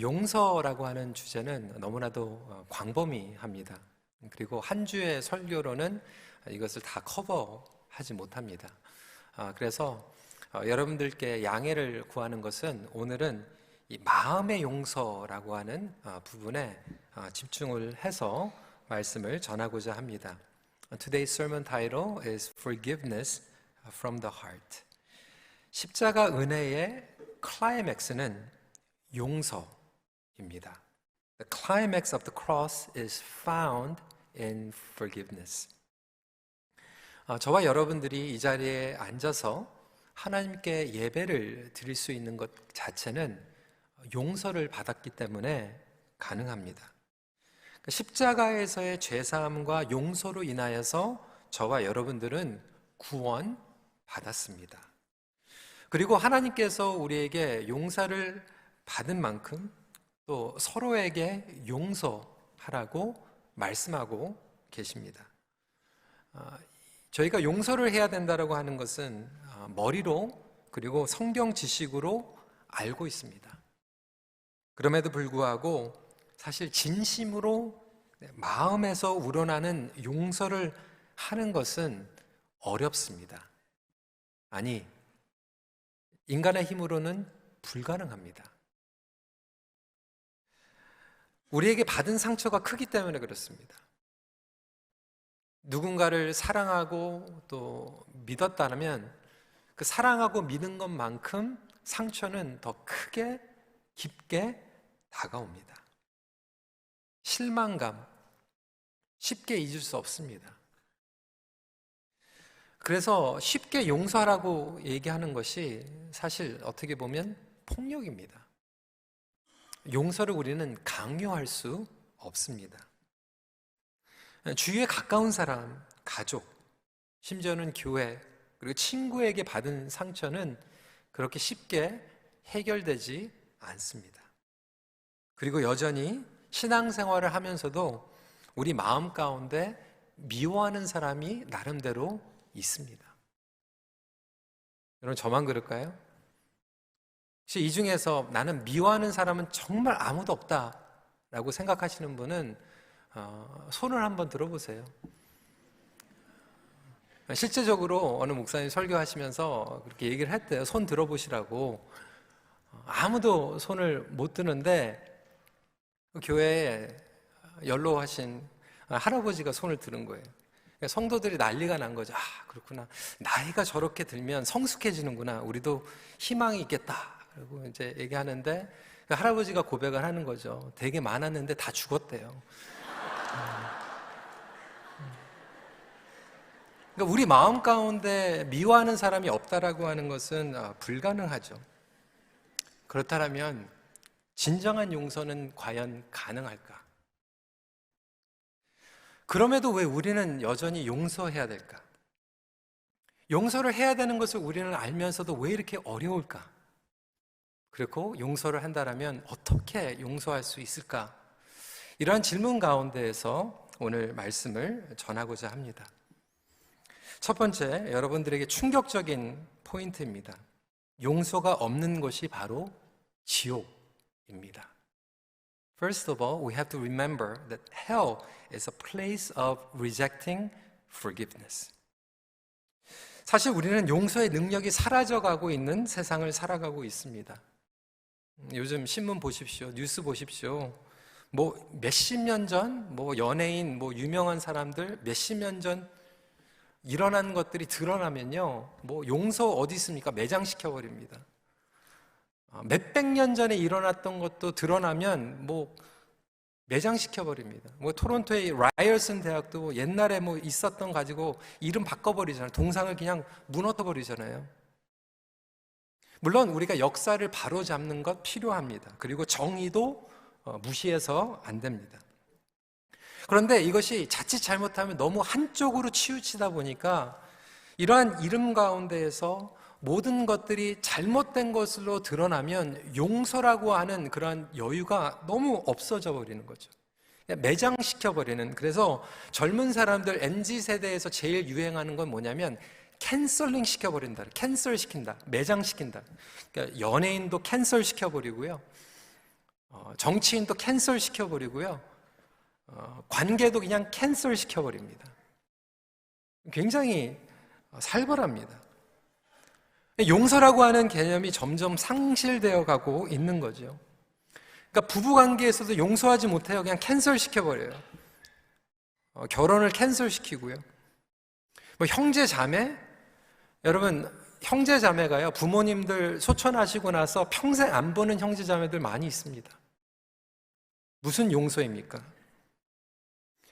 용서라고 하는 주제는 너무나도 광범위합니다. 그리고 한 주의 설교로는 이것을 다 커버하지 못합니다. 그래서 여러분들께 양해를 구하는 것은 오늘은 이 마음의 용서라고 하는 부분에 집중을 해서 말씀을 전하고자 합니다. Today's sermon title is Forgiveness from the Heart. 십자가 은혜의 클라이맥스는 용서입니다. The climax of the cross is found in forgiveness. 저와 여러분들이 이 자리에 앉아서 하나님께 예배를 드릴 수 있는 것 자체는 용서를 받았기 때문에 가능합니다. 십자가에서의 죄사함과 용서로 인하여서 저와 여러분들은 구원받았습니다. 그리고 하나님께서 우리에게 용서를 받은 만큼 또 서로에게 용서하라고 말씀하고 계십니다. 저희가 용서를 해야 된다고 하는 것은 머리로 그리고 성경 지식으로 알고 있습니다. 그럼에도 불구하고 사실 진심으로 마음에서 우러나는 용서를 하는 것은 어렵습니다. 아니, 인간의 힘으로는 불가능합니다. 우리에게 받은 상처가 크기 때문에 그렇습니다. 누군가를 사랑하고 또 믿었다면 그 사랑하고 믿은 것만큼 상처는 더 크게 깊게 다가옵니다. 실망감, 쉽게 잊을 수 없습니다. 그래서 쉽게 용서하라고 얘기하는 것이 사실 어떻게 보면 폭력입니다. 용서를 우리는 강요할 수 없습니다. 주위에 가까운 사람, 가족, 심지어는 교회, 그리고 친구에게 받은 상처는 그렇게 쉽게 해결되지 않습니다. 그리고 여전히 신앙생활을 하면서도 우리 마음 가운데 미워하는 사람이 나름대로 있습니다. 여러분, 저만 그럴까요? 혹시 이 중에서 나는 미워하는 사람은 정말 아무도 없다라고 생각하시는 분은 손을 한번 들어보세요. 실제적으로 어느 목사님 설교하시면서 그렇게 얘기를 했대요. 손 들어보시라고. 아무도 손을 못 드는데 교회에 연로하신 할아버지가 손을 드는 거예요. 성도들이 난리가 난 거죠. 그렇구나. 나이가 저렇게 들면 성숙해지는구나. 우리도 희망이 있겠다. 그리고 이제 얘기하는데 그 할아버지가 고백을 하는 거죠. 되게 많았는데 다 죽었대요. 그러니까 우리 마음 가운데 미워하는 사람이 없다라고 하는 것은 불가능하죠. 그렇다면 진정한 용서는 과연 가능할까? 그럼에도 왜 우리는 여전히 용서해야 될까? 용서를 해야 되는 것을 우리는 알면서도 왜 이렇게 어려울까? 그리고 용서를 한다면 어떻게 용서할 수 있을까? 이러한 질문 가운데에서 오늘 말씀을 전하고자 합니다. 첫 번째, 여러분들에게 충격적인 포인트입니다. 용서가 없는 곳이 바로 지옥입니다. First of all, we have to remember that hell is a place of rejecting forgiveness. 사실 우리는 용서의 능력이 사라져가고 있는 세상을 살아가고 있습니다. 요즘 신문 보십시오. 뉴스 보십시오. 몇십 년 전, 연예인, 유명한 사람들 몇십 년 전 일어난 것들이 드러나면요. 용서 어디 있습니까? 매장시켜버립니다. 몇백 년 전에 일어났던 것도 드러나면 매장시켜버립니다. 토론토의 라이어슨 대학도 옛날에 있었던 가지고 이름 바꿔버리잖아요. 동상을 그냥 무너뜨려버리잖아요. 물론 우리가 역사를 바로잡는 것 필요합니다. 그리고 정의도 무시해서 안 됩니다. 그런데 이것이 자칫 잘못하면 너무 한쪽으로 치우치다 보니까 이러한 이름 가운데에서 모든 것들이 잘못된 것으로 드러나면 용서라고 하는 그런 여유가 너무 없어져 버리는 거죠. 매장시켜버리는. 그래서 젊은 사람들 MZ세대에서 제일 유행하는 건 뭐냐면 캔슬링 시켜버린다. 캔슬 시킨다. 매장시킨다. 그러니까 연예인도 캔슬 시켜버리고요. 정치인도 캔슬 시켜버리고요. 관계도 그냥 캔슬 시켜버립니다. 굉장히 살벌합니다. 용서라고 하는 개념이 점점 상실되어 가고 있는 거죠. 그러니까 부부관계에서도 용서하지 못해요. 그냥 캔슬 시켜버려요. 결혼을 캔슬 시키고요. 뭐 형제 자매? 여러분, 형제 자매가요, 부모님들 소천하시고 나서 평생 안 보는 형제 자매들 많이 있습니다. 무슨 용서입니까?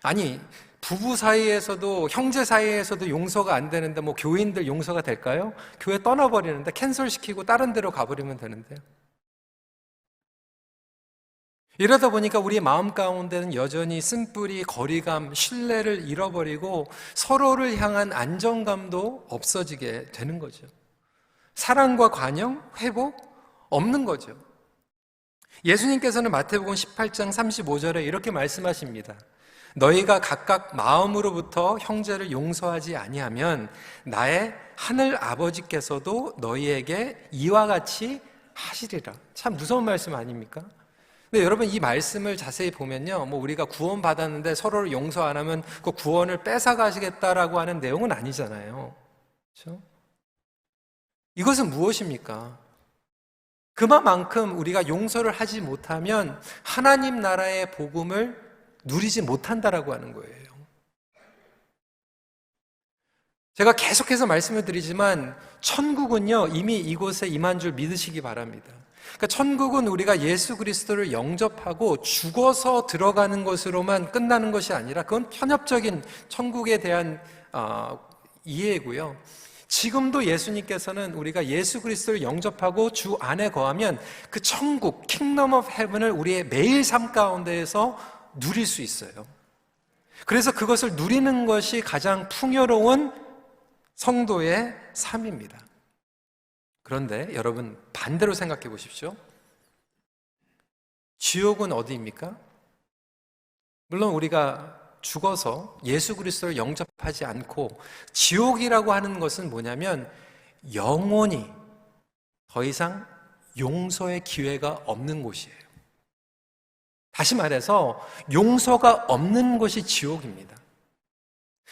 아니, 부부 사이에서도, 형제 사이에서도 용서가 안 되는데 뭐 교인들 용서가 될까요? 교회 떠나버리는데 캔슬 시키고 다른 데로 가버리면 되는데요. 이러다 보니까 우리 마음 가운데는 여전히 쓴뿌리, 거리감, 신뢰를 잃어버리고 서로를 향한 안정감도 없어지게 되는 거죠. 사랑과 관용, 회복 없는 거죠. 예수님께서는 마태복음 18장 35절에 이렇게 말씀하십니다. 너희가 각각 마음으로부터 형제를 용서하지 아니하면 나의 하늘 아버지께서도 너희에게 이와 같이 하시리라. 참 무서운 말씀 아닙니까? 근데 여러분, 이 말씀을 자세히 보면요, 뭐 우리가 구원 받았는데 서로를 용서 안 하면 그 구원을 뺏어 가시겠다라고 하는 내용은 아니잖아요. 그렇죠? 이것은 무엇입니까? 그만큼 우리가 용서를 하지 못하면 하나님 나라의 복음을 누리지 못한다라고 하는 거예요. 제가 계속해서 말씀을 드리지만 천국은요, 이미 이곳에 임한 줄 믿으시기 바랍니다. 그러니까 천국은 우리가 예수 그리스도를 영접하고 죽어서 들어가는 것으로만 끝나는 것이 아니라 그건 편협적인 천국에 대한 이해고요. 지금도 예수님께서는 우리가 예수 그리스도를 영접하고 주 안에 거하면 그 천국, 킹덤 오브 헤븐을 우리의 매일 삶 가운데에서 누릴 수 있어요. 그래서 그것을 누리는 것이 가장 풍요로운 성도의 삶입니다. 그런데 여러분, 반대로 생각해 보십시오. 지옥은 어디입니까? 물론 우리가 죽어서 예수 그리스도를 영접하지 않고, 지옥이라고 하는 것은 뭐냐면 영원히 더 이상 용서의 기회가 없는 곳이에요. 다시 말해서 용서가 없는 곳이 지옥입니다.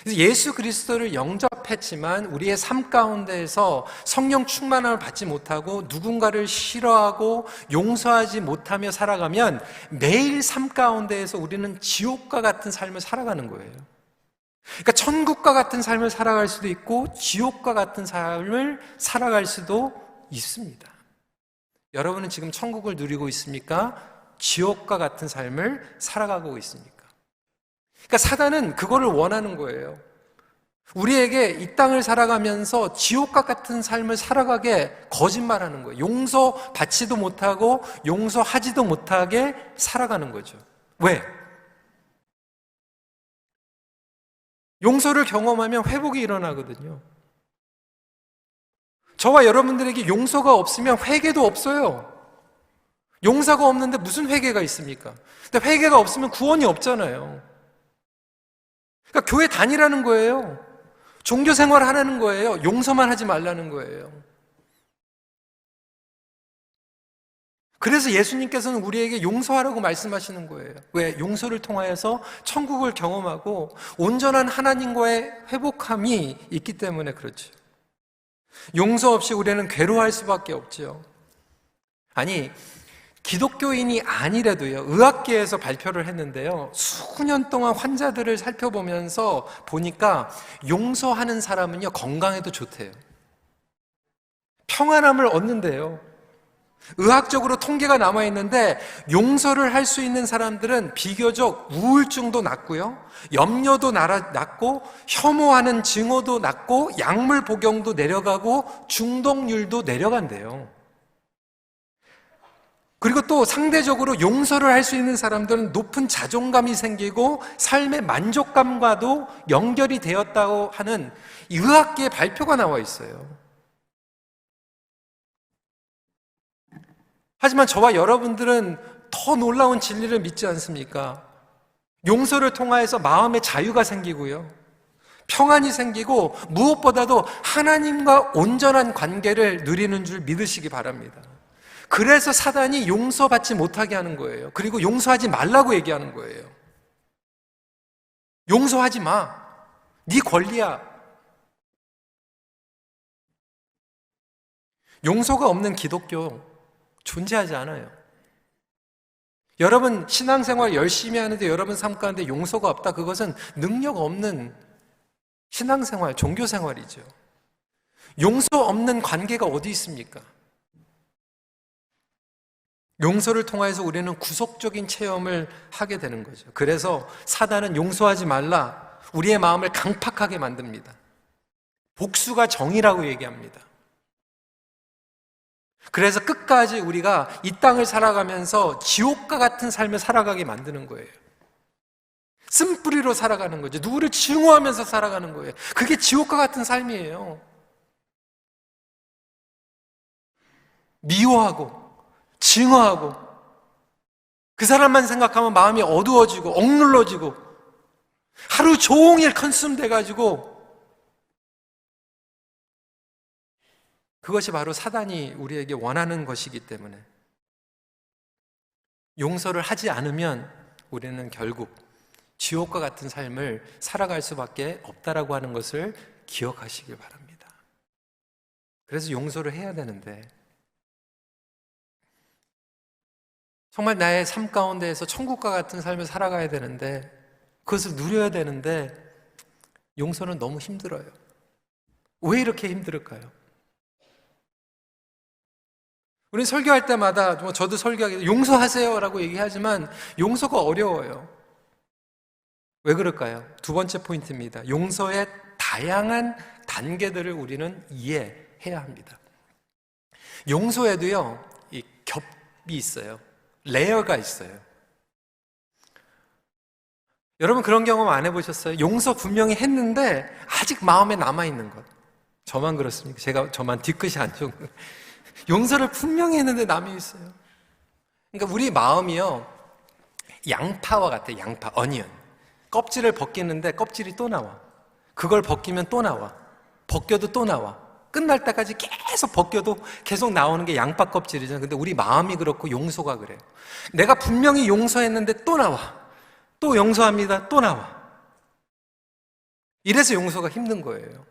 그래서 예수 그리스도를 영접했지만 우리의 삶 가운데에서 성령 충만함을 받지 못하고 누군가를 싫어하고 용서하지 못하며 살아가면 매일 삶 가운데에서 우리는 지옥과 같은 삶을 살아가는 거예요. 그러니까 천국과 같은 삶을 살아갈 수도 있고 지옥과 같은 삶을 살아갈 수도 있습니다. 여러분은 지금 천국을 누리고 있습니까? 지옥과 같은 삶을 살아가고 있습니까? 그러니까 사단은 그거를 원하는 거예요. 우리에게 이 땅을 살아가면서 지옥과 같은 삶을 살아가게 거짓말하는 거예요. 용서받지도 못하고 용서하지도 못하게 살아가는 거죠. 왜? 용서를 경험하면 회복이 일어나거든요. 저와 여러분들에게 용서가 없으면 회개도 없어요. 용서가 없는데 무슨 회개가 있습니까? 근데 회개가 없으면 구원이 없잖아요. 그러니까 교회 다니라는 거예요. 종교 생활 하라는 거예요. 용서만 하지 말라는 거예요. 그래서 예수님께서는 우리에게 용서하라고 말씀하시는 거예요. 왜? 용서를 통하여서 천국을 경험하고 온전한 하나님과의 회복함이 있기 때문에 그렇죠. 용서 없이 우리는 괴로워할 수밖에 없죠. 아니, 기독교인이 아니라도요, 의학계에서 발표를 했는데요, 수년 동안 환자들을 살펴보면서 보니까 용서하는 사람은요, 건강에도 좋대요. 평안함을 얻는데요. 의학적으로 통계가 남아있는데 용서를 할 수 있는 사람들은 비교적 우울증도 낫고요, 염려도 낫고, 혐오하는 증오도 낫고, 약물 복용도 내려가고, 중독률도 내려간대요. 그리고 또 상대적으로 용서를 할 수 있는 사람들은 높은 자존감이 생기고 삶의 만족감과도 연결이 되었다고 하는 의학계의 발표가 나와 있어요. 하지만 저와 여러분들은 더 놀라운 진리를 믿지 않습니까? 용서를 통하여서 마음의 자유가 생기고요, 평안이 생기고, 무엇보다도 하나님과 온전한 관계를 누리는 줄 믿으시기 바랍니다. 그래서 사단이 용서받지 못하게 하는 거예요. 그리고 용서하지 말라고 얘기하는 거예요. 용서하지 마. 네 권리야. 용서가 없는 기독교 존재하지 않아요. 여러분 신앙생활 열심히 하는데 여러분 삶 가운데 용서가 없다. 그것은 능력 없는 신앙생활, 종교생활이죠. 용서 없는 관계가 어디 있습니까? 용서를 통해서 우리는 구속적인 체험을 하게 되는 거죠. 그래서 사단은 용서하지 말라, 우리의 마음을 강팍하게 만듭니다. 복수가 정의라고 얘기합니다. 그래서 끝까지 우리가 이 땅을 살아가면서 지옥과 같은 삶을 살아가게 만드는 거예요. 쓴뿌리로 살아가는 거죠. 누구를 증오하면서 살아가는 거예요. 그게 지옥과 같은 삶이에요. 미워하고 증오하고 그 사람만 생각하면 마음이 어두워지고 억눌러지고 하루 종일 컨슘 돼가지고, 그것이 바로 사단이 우리에게 원하는 것이기 때문에 용서를 하지 않으면 우리는 결국 지옥과 같은 삶을 살아갈 수밖에 없다라고 하는 것을 기억하시길 바랍니다. 그래서 용서를 해야 되는데, 정말 나의 삶 가운데에서 천국과 같은 삶을 살아가야 되는데, 그것을 누려야 되는데 용서는 너무 힘들어요. 왜 이렇게 힘들을까요? 우리 설교할 때마다, 저도 설교하기 때 용서하세요라고 얘기하지만 용서가 어려워요. 왜 그럴까요? 두 번째 포인트입니다. 용서의 다양한 단계들을 우리는 이해해야 합니다. 용서에도요, 이 겹이 있어요. 레이어가 있어요. 여러분 그런 경험 안 해보셨어요? 용서 분명히 했는데 아직 마음에 남아있는 것. 저만 그렇습니까? 저만 뒤끝이 안 좋은 거예요. 용서를 분명히 했는데 남이 있어요. 그러니까 우리 마음이요, 양파와 같아요. 양파, 어니언. 껍질을 벗기는데 껍질이 또 나와. 그걸 벗기면 또 나와. 벗겨도 또 나와. 끝날 때까지 계속 벗겨도 계속 나오는 게 양파 껍질이잖아요. 근데 우리 마음이 그렇고 용서가 그래요. 내가 분명히 용서했는데 또 나와. 또 용서합니다. 또 나와. 이래서 용서가 힘든 거예요.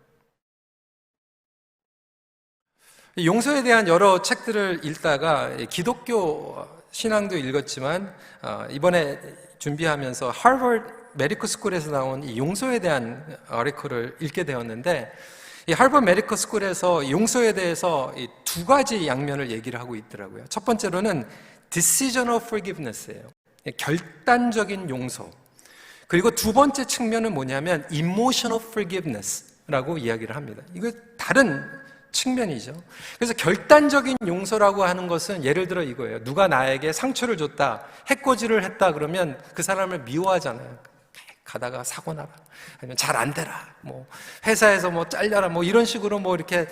용서에 대한 여러 책들을 읽다가 기독교 신앙도 읽었지만 이번에 준비하면서 하버드 메디컬 스쿨에서 나온 이 용서에 대한 아티클을 읽게 되었는데, 이 하버드 메디컬 스쿨에서 용서에 대해서 이 두 가지 양면을 얘기를 하고 있더라고요. 첫 번째로는 decisional forgiveness예요. 결단적인 용서. 그리고 두 번째 측면은 뭐냐면 emotional forgiveness라고 이야기를 합니다. 이거 다른 측면이죠. 그래서 결단적인 용서라고 하는 것은 예를 들어 이거예요. 누가 나에게 상처를 줬다, 해코지를 했다 그러면 그 사람을 미워하잖아요. 가다가 사고 나라, 아니면 잘 안 되라, 뭐 회사에서 뭐 잘려라, 뭐 이런 식으로 뭐 이렇게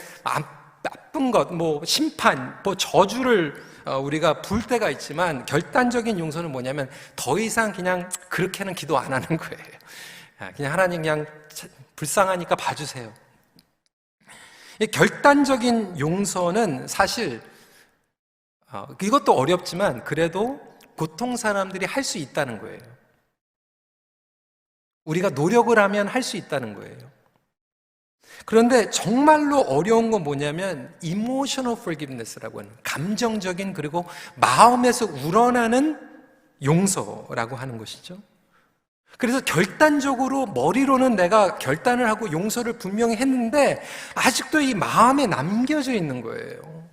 나쁜 것, 뭐 심판, 뭐 저주를 우리가 부을 때가 있지만, 결단적인 용서는 뭐냐면 더 이상 그냥 그렇게는 기도 안 하는 거예요. 그냥 하나님 그냥 불쌍하니까 봐주세요. 이 결단적인 용서는 사실 이것도 어렵지만 그래도 보통 사람들이 할 수 있다는 거예요. 우리가 노력을 하면 할 수 있다는 거예요. 그런데 정말로 어려운 건 뭐냐면 emotional forgiveness라고 하는, 감정적인, 그리고 마음에서 우러나는 용서라고 하는 것이죠. 그래서 결단적으로 머리로는 내가 결단을 하고 용서를 분명히 했는데 아직도 이 마음에 남겨져 있는 거예요.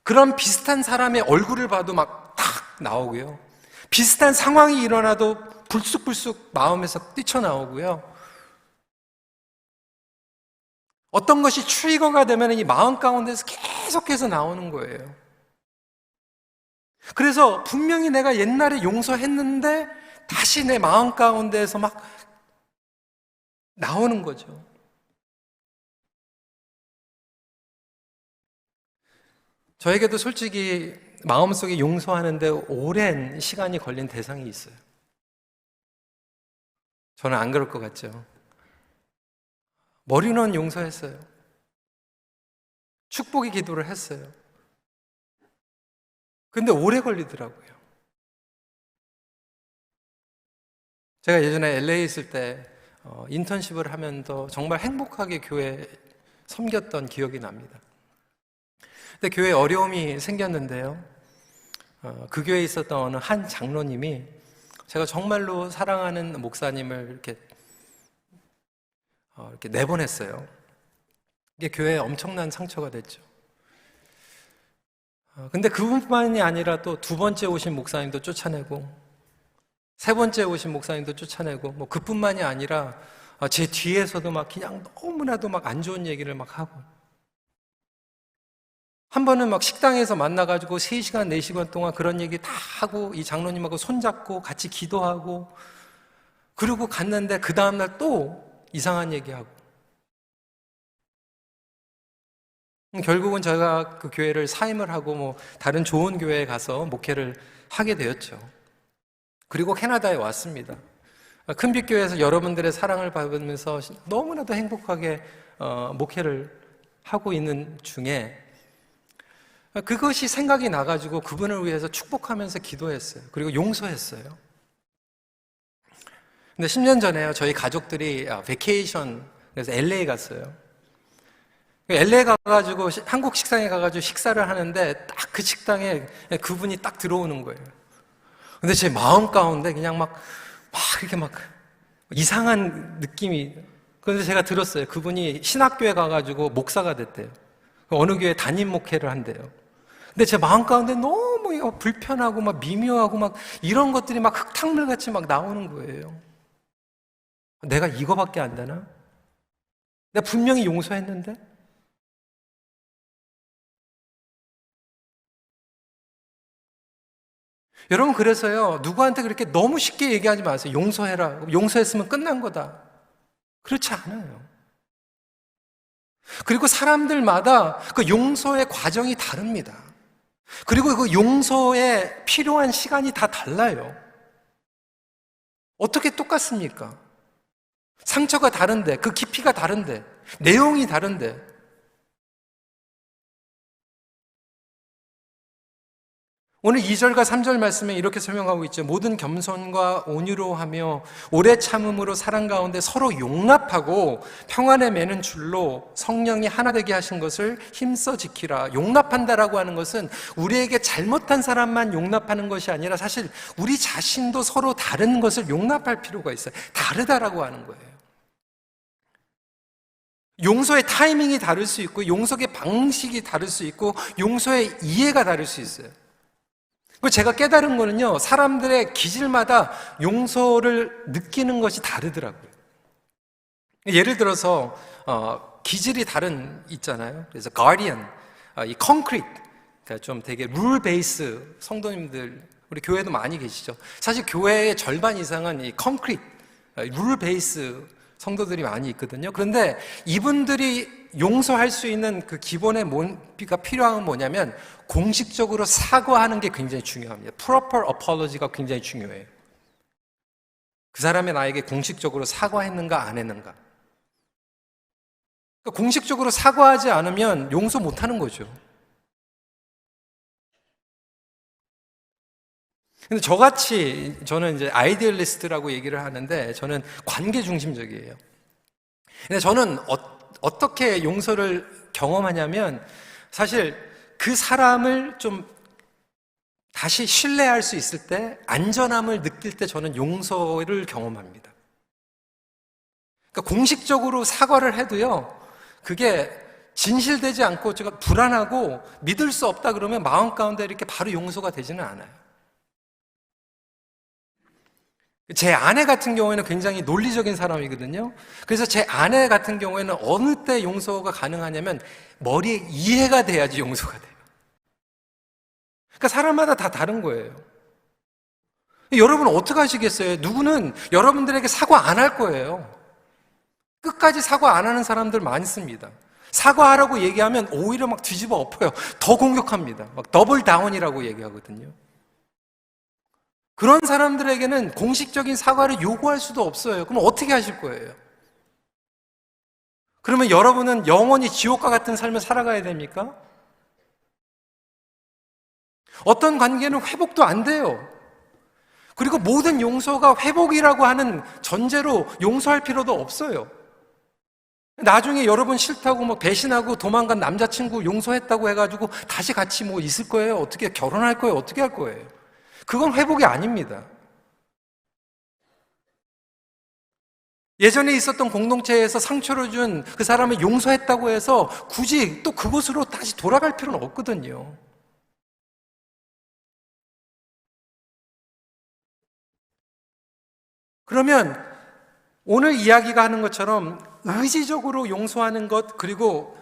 그런 비슷한 사람의 얼굴을 봐도 막 탁 나오고요. 비슷한 상황이 일어나도 불쑥불쑥 마음에서 뛰쳐나오고요. 어떤 것이 트리거가 되면 이 마음 가운데서 계속해서 나오는 거예요. 그래서 분명히 내가 옛날에 용서했는데 다시 내 마음 가운데에서 막 나오는 거죠. 저에게도 솔직히 마음속에 용서하는데 오랜 시간이 걸린 대상이 있어요. 저는 안 그럴 것 같죠. 머리는 용서했어요. 축복의 기도를 했어요. 근데 오래 걸리더라고요. 제가 예전에 LA에 있을 때 인턴십을 하면서 정말 행복하게 교회 섬겼던 기억이 납니다. 근데 교회에 어려움이 생겼는데요. 그 교회에 있었던 어느 한 장로님이 제가 정말로 사랑하는 목사님을 이렇게 내보냈어요. 이게 교회에 엄청난 상처가 됐죠. 근데 그분만이 아니라 또 두 번째 오신 목사님도 쫓아내고, 세 번째 오신 목사님도 쫓아내고, 뭐 그뿐만이 아니라 제 뒤에서도 막 그냥 너무나도 막 안 좋은 얘기를 막 하고, 한 번은 막 식당에서 만나가지고 3시간, 4시간 동안 그런 얘기 다 하고, 이 장로님하고 손잡고 같이 기도하고, 그리고 갔는데 그 다음날 또 이상한 얘기하고. 결국은 제가 그 교회를 사임을 하고 뭐 다른 좋은 교회에 가서 목회를 하게 되었죠. 그리고 캐나다에 왔습니다. 큰빛교회에서 여러분들의 사랑을 받으면서 너무나도 행복하게 목회를 하고 있는 중에 그것이 생각이 나가지고 그분을 위해서 축복하면서 기도했어요. 그리고 용서했어요. 근데 10년 전에요, 저희 가족들이 베케이션, 그래서 LA 갔어요. LA 가가지고 한국 식당에 가가지고 식사를 하는데 딱 그 식당에 그분이 딱 들어오는 거예요. 근데 제 마음 가운데 그냥 막 이렇게 막 이상한 느낌이. 그런데 제가 들었어요. 그분이 신학교에 가가지고 목사가 됐대요. 어느 교회 담임 목회를 한대요. 근데 제 마음 가운데 너무 불편하고 막 미묘하고 막 이런 것들이 막 흙탕물 같이 막 나오는 거예요. 내가 이거밖에 안 되나? 내가 분명히 용서했는데? 여러분, 그래서요, 누구한테 그렇게 너무 쉽게 얘기하지 마세요. 용서해라. 용서했으면 끝난 거다. 그렇지 않아요. 그리고 사람들마다 그 용서의 과정이 다릅니다. 그리고 그 용서에 필요한 시간이 다 달라요. 어떻게 똑같습니까? 상처가 다른데, 그 깊이가 다른데, 내용이 다른데. 오늘 2절과 3절 말씀에 이렇게 설명하고 있죠. 모든 겸손과 온유로 하며 오래 참음으로 사랑 가운데 서로 용납하고 평안에 매는 줄로 성령이 하나 되게 하신 것을 힘써 지키라. 용납한다라고 하는 것은 우리에게 잘못한 사람만 용납하는 것이 아니라 사실 우리 자신도 서로 다른 것을 용납할 필요가 있어요. 다르다라고 하는 거예요. 용서의 타이밍이 다를 수 있고 용서의 방식이 다를 수 있고 용서의 이해가 다를 수 있어요. 제가 깨달은 거는요, 사람들의 기질마다 용서를 느끼는 것이 다르더라고요. 예를 들어서 기질이 다른 있잖아요. 그래서 가디언, 이 컨크리트, 그러니까 좀 되게 룰 베이스 성도님들, 우리 교회도 많이 계시죠. 사실 교회의 절반 이상은 이 컨크리트, 룰 베이스 성도들이 많이 있거든요. 그런데 이분들이 용서할 수 있는 그 기본의 뭔가 필요한 건 뭐냐면 공식적으로 사과하는 게 굉장히 중요합니다. proper apology가 굉장히 중요해요. 그 사람이 나에게 공식적으로 사과했는가 안 했는가. 그러니까 공식적으로 사과하지 않으면 용서 못하는 거죠. 근데 저같이, 저는 이제 아이디얼리스트라고 얘기를 하는데 저는 관계 중심적이에요. 근데 저는 어떻게 용서를 경험하냐면 사실 그 사람을 좀 다시 신뢰할 수 있을 때, 안전함을 느낄 때 저는 용서를 경험합니다. 그러니까 공식적으로 사과를 해도요, 그게 진실되지 않고 제가 불안하고 믿을 수 없다 그러면 마음 가운데 이렇게 바로 용서가 되지는 않아요. 제 아내 같은 경우에는 굉장히 논리적인 사람이거든요. 그래서 제 아내 같은 경우에는 어느 때 용서가 가능하냐면 머리에 이해가 돼야지 용서가 돼요. 그러니까 사람마다 다 다른 거예요. 여러분은 어떻게 하시겠어요? 누구는 여러분들에게 사과 안 할 거예요. 끝까지 사과 안 하는 사람들 많습니다. 사과하라고 얘기하면 오히려 막 뒤집어 엎어요. 더 공격합니다. 막 더블 다운이라고 얘기하거든요. 그런 사람들에게는 공식적인 사과를 요구할 수도 없어요. 그럼 어떻게 하실 거예요? 그러면 여러분은 영원히 지옥과 같은 삶을 살아가야 됩니까? 어떤 관계는 회복도 안 돼요. 그리고 모든 용서가 회복이라고 하는 전제로 용서할 필요도 없어요. 나중에 여러분 싫다고 뭐 배신하고 도망간 남자친구 용서했다고 해가지고 다시 같이 뭐 있을 거예요? 어떻게 결혼할 거예요? 어떻게 할 거예요? 그건 회복이 아닙니다. 예전에 있었던 공동체에서 상처를 준 그 사람을 용서했다고 해서 굳이 또 그곳으로 다시 돌아갈 필요는 없거든요. 그러면 오늘 이야기가 하는 것처럼 의지적으로 용서하는 것, 그리고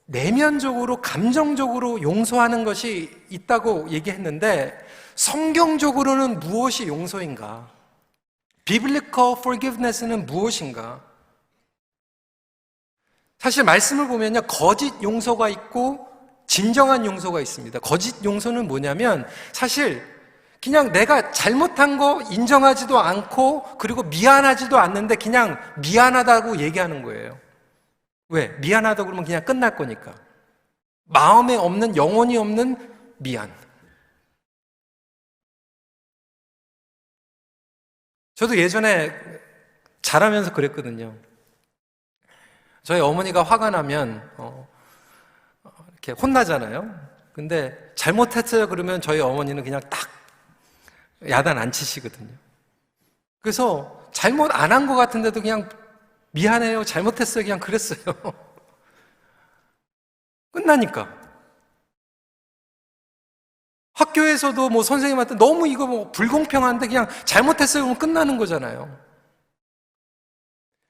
내면적으로 감정적으로 용서하는 것이 있다고 얘기했는데, 성경적으로는 무엇이 용서인가? Biblical forgiveness는 무엇인가? 사실 말씀을 보면요, 거짓 용서가 있고 진정한 용서가 있습니다. 거짓 용서는 뭐냐면 사실 그냥 내가 잘못한 거 인정하지도 않고 그리고 미안하지도 않는데 그냥 미안하다고 얘기하는 거예요. 왜? 미안하다고 그러면 그냥 끝날 거니까. 마음에 없는, 영혼이 없는 미안. 저도 예전에 자라면서 그랬거든요. 저희 어머니가 화가 나면 이렇게 혼나잖아요. 근데 잘못했어요 그러면 저희 어머니는 그냥 딱 야단 안 치시거든요. 그래서 잘못 안 한 것 같은데도 그냥 미안해요, 잘못했어요, 그냥 그랬어요. 끝나니까. 학교에서도 뭐 선생님한테 너무 이거 뭐 불공평한데 그냥 잘못했어요 그러면 끝나는 거잖아요.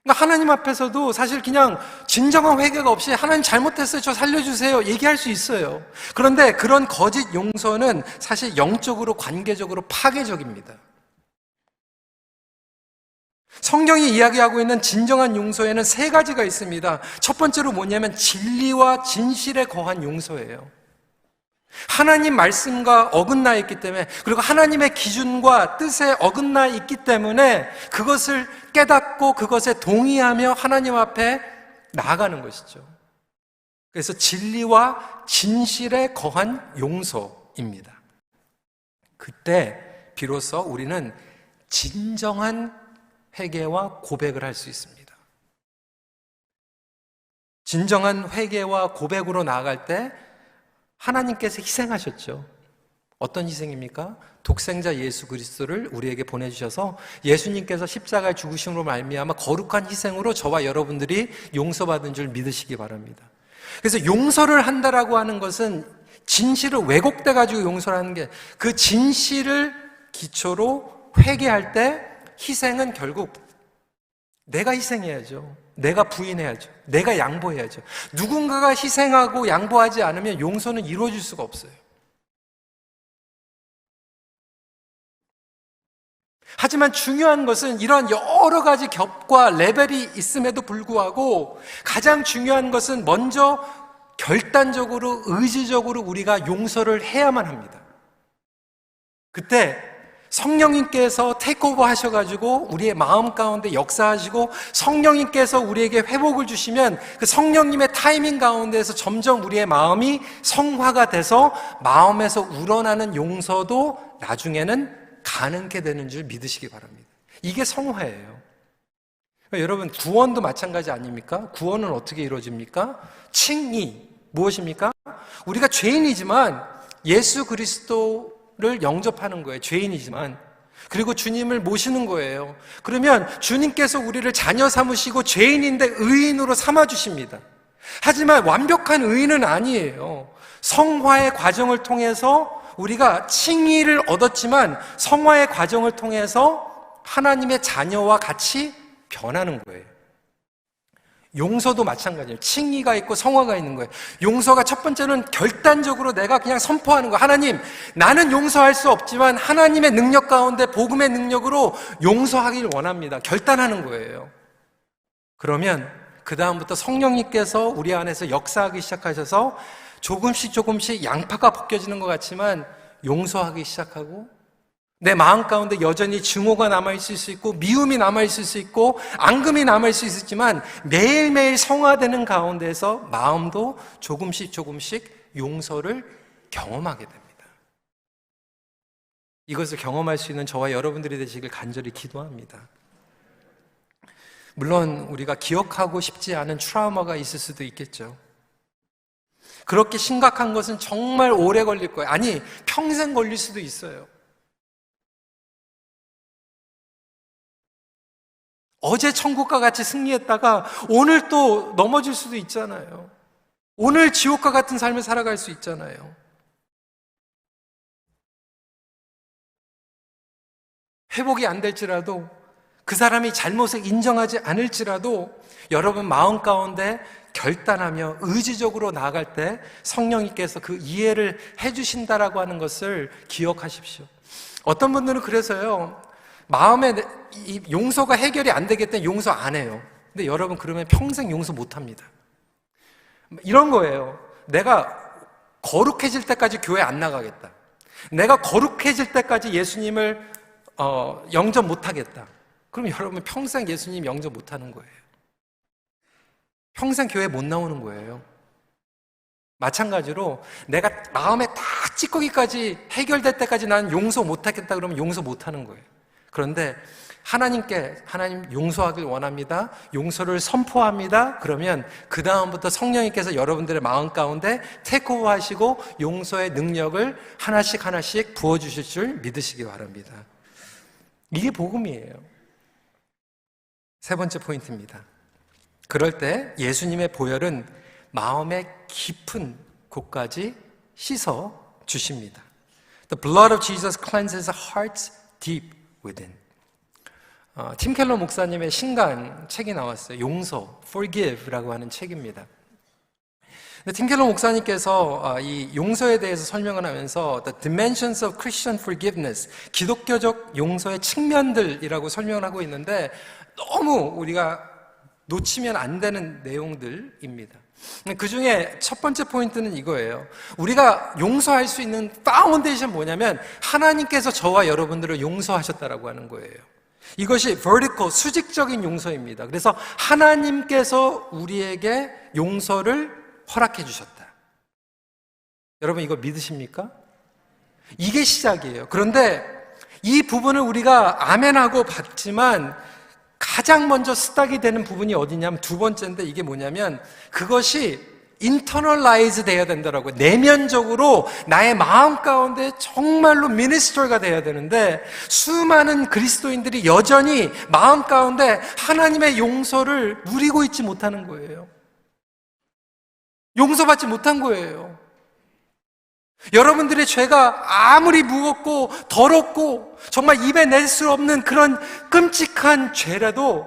그러니까 하나님 앞에서도 사실 그냥 진정한 회개가 없이 하나님 잘못했어요, 저 살려주세요 얘기할 수 있어요. 그런데 그런 거짓 용서는 사실 영적으로 관계적으로 파괴적입니다. 성경이 이야기하고 있는 진정한 용서에는 세 가지가 있습니다. 첫 번째로 뭐냐면 진리와 진실에 거한 용서예요. 하나님 말씀과 어긋나 있기 때문에, 그리고 하나님의 기준과 뜻에 어긋나 있기 때문에 그것을 깨닫고 그것에 동의하며 하나님 앞에 나아가는 것이죠. 그래서 진리와 진실에 거한 용서입니다. 그때 비로소 우리는 진정한 회개와 고백을 할 수 있습니다. 진정한 회개와 고백으로 나아갈 때 하나님께서 희생하셨죠. 어떤 희생입니까? 독생자 예수 그리스도를 우리에게 보내주셔서 예수님께서 십자가에 죽으심으로 말미암아 거룩한 희생으로 저와 여러분들이 용서받은 줄 믿으시기 바랍니다. 그래서 용서를 한다라고 하는 것은 진실을 왜곡돼 가지고 용서를 하는 게, 그 진실을 기초로 회개할 때 희생은 결국 내가 희생해야죠. 내가 부인해야죠. 내가 양보해야죠. 누군가가 희생하고 양보하지 않으면 용서는 이루어질 수가 없어요. 하지만 중요한 것은 이런 여러 가지 겹과 레벨이 있음에도 불구하고 가장 중요한 것은 먼저 결단적으로, 의지적으로 우리가 용서를 해야만 합니다. 그때 성령님께서 테이크오버 하셔가지고 우리의 마음 가운데 역사하시고 성령님께서 우리에게 회복을 주시면 그 성령님의 타이밍 가운데에서 점점 우리의 마음이 성화가 돼서 마음에서 우러나는 용서도 나중에는 가능케 되는 줄 믿으시기 바랍니다. 이게 성화예요. 그러니까 여러분, 구원도 마찬가지 아닙니까? 구원은 어떻게 이루어집니까? 칭의. 무엇입니까? 우리가 죄인이지만 예수 그리스도를 영접하는 거예요. 죄인이지만. 그리고 주님을 모시는 거예요. 그러면 주님께서 우리를 자녀 삼으시고 죄인인데 의인으로 삼아주십니다. 하지만 완벽한 의인은 아니에요. 성화의 과정을 통해서 우리가 칭의를 얻었지만 성화의 과정을 통해서 하나님의 자녀와 같이 변하는 거예요. 용서도 마찬가지예요. 칭의가 있고 성화가 있는 거예요. 용서가 첫 번째는 결단적으로 내가 그냥 선포하는 거예요. 하나님, 나는 용서할 수 없지만 하나님의 능력 가운데 복음의 능력으로 용서하길 원합니다. 결단하는 거예요. 그러면 그 다음부터 성령님께서 우리 안에서 역사하기 시작하셔서 조금씩 양파가 벗겨지는 것 같지만 용서하기 시작하고, 내 마음 가운데 여전히 증오가 남아있을 수 있고 미움이 남아있을 수 있고 앙금이 남아있을 수 있지만 매일매일 성화되는 가운데서 마음도 조금씩 용서를 경험하게 됩니다. 이것을 경험할 수 있는 저와 여러분들이 되시길 간절히 기도합니다. 물론 우리가 기억하고 싶지 않은 트라우마가 있을 수도 있겠죠. 그렇게 심각한 것은 정말 오래 걸릴 거예요. 아니, 평생 걸릴 수도 있어요. 어제 천국과 같이 승리했다가 오늘 또 넘어질 수도 있잖아요. 오늘 지옥과 같은 삶을 살아갈 수 있잖아요. 회복이 안 될지라도, 그 사람이 잘못을 인정하지 않을지라도 여러분 마음 가운데 결단하며 의지적으로 나아갈 때 성령님께서 그 이해를 해주신다라고 하는 것을 기억하십시오. 어떤 분들은 그래서요, 마음에 이 용서가 해결이 안 되겠다면 용서 안 해요. 근데 여러분, 그러면 평생 용서 못 합니다. 이런 거예요. 내가 거룩해질 때까지 교회 안 나가겠다. 내가 거룩해질 때까지 예수님을 영접 못 하겠다. 그럼 여러분 평생 예수님 영접 못 하는 거예요. 평생 교회 못 나오는 거예요. 마찬가지로 내가 마음에 다 찌꺼기까지 해결될 때까지 난 용서 못 하겠다 그러면 용서 못 하는 거예요. 그런데 하나님 용서하길 원합니다. 용서를 선포합니다. 그러면 그 다음부터 성령님께서 여러분들의 마음 가운데 테이크오버 하시고 용서의 능력을 하나씩 하나씩 부어주실 줄 믿으시기 바랍니다. 이게 복음이에요. 세 번째 포인트입니다. 그럴 때 예수님의 보혈은 마음의 깊은 곳까지 씻어 주십니다. The blood of Jesus cleanses hearts deep within. 팀 켈러 목사님의 신간 책이 나왔어요. 용서, forgive라고 하는 책입니다. 팀 켈러 목사님께서 이 용서에 대해서 설명을 하면서 The Dimensions of Christian Forgiveness, 기독교적 용서의 측면들이라고 설명을 하고 있는데 너무 우리가 놓치면 안 되는 내용들입니다. 그 중에 첫 번째 포인트는 이거예요. 우리가 용서할 수 있는 파운데이션 뭐냐면 하나님께서 저와 여러분들을 용서하셨다라고 하는 거예요. 이것이 vertical, 수직적인 용서입니다. 그래서 하나님께서 우리에게 용서를 허락해 주셨다. 여러분 이거 믿으십니까? 이게 시작이에요. 그런데 이 부분을 우리가 아멘하고 받지만 가장 먼저 스탁이 되는 부분이 어디냐면 두 번째인데 이게 뭐냐면 그것이 internalize 돼야 된다라고, 내면적으로 나의 마음 가운데 정말로 미니스터가 돼야 되는데 수많은 그리스도인들이 여전히 마음 가운데 하나님의 용서를 누리고 있지 못하는 거예요. 용서받지 못한 거예요. 여러분들의 죄가 아무리 무겁고 더럽고 정말 입에 낼 수 없는 그런 끔찍한 죄라도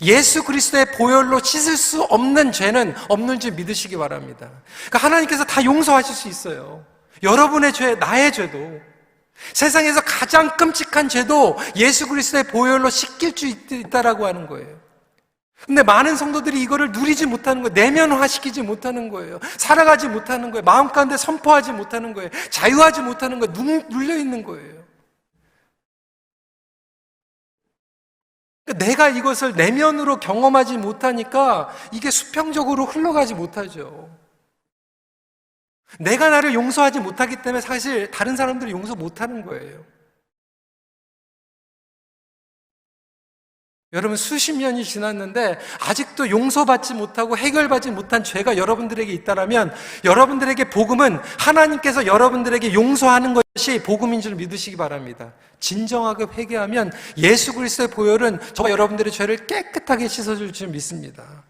예수 그리스도의 보혈로 씻을 수 없는 죄는 없는 줄 믿으시기 바랍니다. 그러니까 하나님께서 다 용서하실 수 있어요. 여러분의 죄, 나의 죄도, 세상에서 가장 끔찍한 죄도 예수 그리스도의 보혈로 씻길 수 있다라고 하는 거예요. 근데 많은 성도들이 이거를 누리지 못하는 거예요. 내면화시키지 못하는 거예요. 살아가지 못하는 거예요. 마음 가운데 선포하지 못하는 거예요. 자유하지 못하는 거예요. 눌려 있는 거예요. 내가 이것을 내면으로 경험하지 못하니까 이게 수평적으로 흘러가지 못하죠. 내가 나를 용서하지 못하기 때문에 사실 다른 사람들을 용서 못하는 거예요. 여러분 수십 년이 지났는데 아직도 용서받지 못하고 해결받지 못한 죄가 여러분들에게 있다면 여러분들에게 복음은 하나님께서 여러분들에게 용서하는 것이 복음인 줄 믿으시기 바랍니다. 진정하게 회개하면 예수 그리스도의 보혈은 저와 여러분들의 죄를 깨끗하게 씻어줄 줄 믿습니다.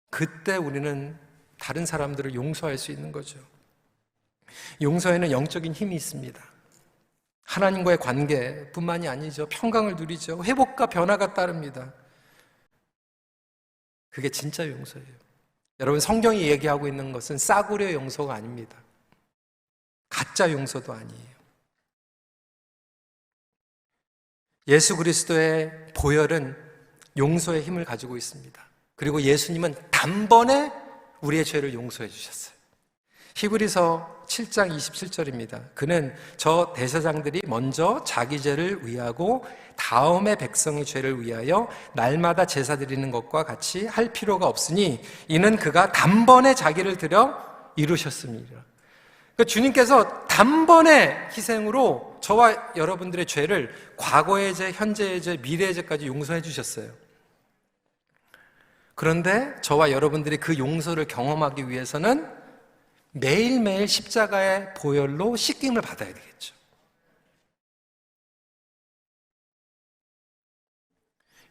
그때 우리는 다른 사람들을 용서할 수 있는 거죠. 용서에는 영적인 힘이 있습니다. 하나님과의 관계뿐만이 아니죠. 평강을 누리죠. 회복과 변화가 따릅니다. 그게 진짜 용서예요. 여러분 성경이 얘기하고 있는 것은 싸구려 용서가 아닙니다. 가짜 용서도 아니에요. 예수 그리스도의 보혈은 용서의 힘을 가지고 있습니다. 그리고 예수님은 단번에 우리의 죄를 용서해 주셨어요. 히브리서 7장 27절입니다. 그는 저 대제사장들이 먼저 자기 죄를 위하고 다음에 백성의 죄를 위하여 날마다 제사 드리는 것과 같이 할 필요가 없으니 이는 그가 단번에 자기를 들여 이루셨습니다. 그러니까 주님께서 단번에 희생으로 저와 여러분들의 죄를 과거의 죄, 현재의 죄, 미래의 죄까지 용서해 주셨어요. 그런데 저와 여러분들이 그 용서를 경험하기 위해서는 매일매일 십자가의 보혈로 씻김을 받아야 되겠죠.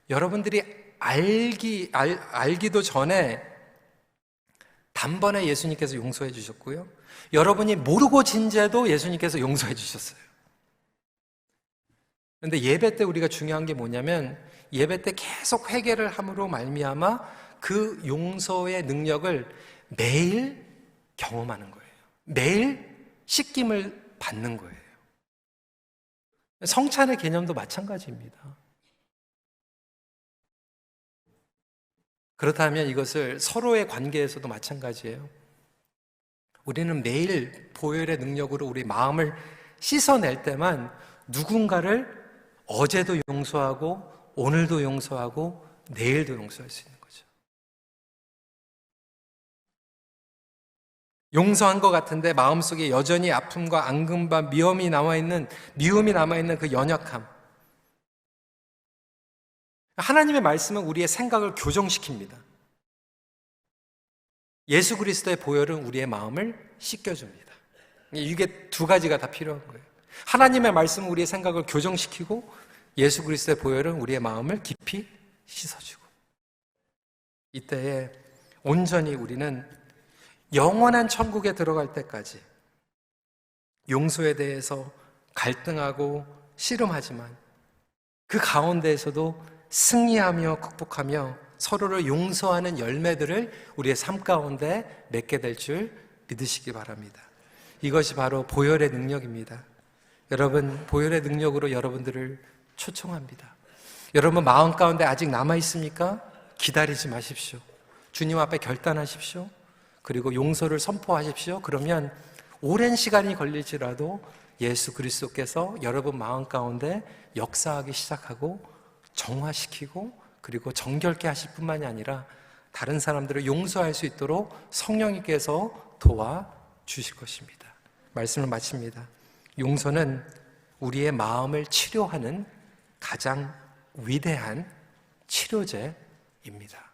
여러분들이 알기도 전에 단번에 예수님께서 용서해 주셨고요. 여러분이 모르고 진 죄도 예수님께서 용서해 주셨어요. 그런데 예배 때 우리가 중요한 게 뭐냐면 예배 때 계속 회개를 함으로 말미암아 그 용서의 능력을 매일 경험하는 거예요. 매일 씻김을 받는 거예요. 성찬의 개념도 마찬가지입니다. 그렇다면 이것을 서로의 관계에서도 마찬가지예요. 우리는 매일 보혈의 능력으로 우리 마음을 씻어낼 때만 누군가를 어제도 용서하고 오늘도 용서하고 내일도 용서할 수 있는 거죠. 용서한 것 같은데 마음속에 여전히 아픔과 앙금과 미움이 남아있는 그 연약함. 하나님의 말씀은 우리의 생각을 교정시킵니다. 예수 그리스도의 보혈은 우리의 마음을 씻겨줍니다. 이게 두 가지가 다 필요한 거예요. 하나님의 말씀은 우리의 생각을 교정시키고 예수 그리스도의 보혈은 우리의 마음을 깊이 씻어주고, 이때에 온전히 우리는 영원한 천국에 들어갈 때까지 용서에 대해서 갈등하고 씨름하지만 그 가운데에서도 승리하며 극복하며 서로를 용서하는 열매들을 우리의 삶 가운데 맺게 될 줄 믿으시기 바랍니다. 이것이 바로 보혈의 능력입니다. 여러분, 보혈의 능력으로 여러분들을 초청합니다. 여러분 마음 가운데 아직 남아 있습니까? 기다리지 마십시오. 주님 앞에 결단하십시오. 그리고 용서를 선포하십시오. 그러면 오랜 시간이 걸릴지라도 예수 그리스도께서 여러분 마음 가운데 역사하기 시작하고 정화시키고 그리고 정결케 하실 뿐만이 아니라 다른 사람들을 용서할 수 있도록 성령님께서 도와주실 것입니다. 말씀을 마칩니다. 용서는 우리의 마음을 치료하는 가장 위대한 치료제입니다.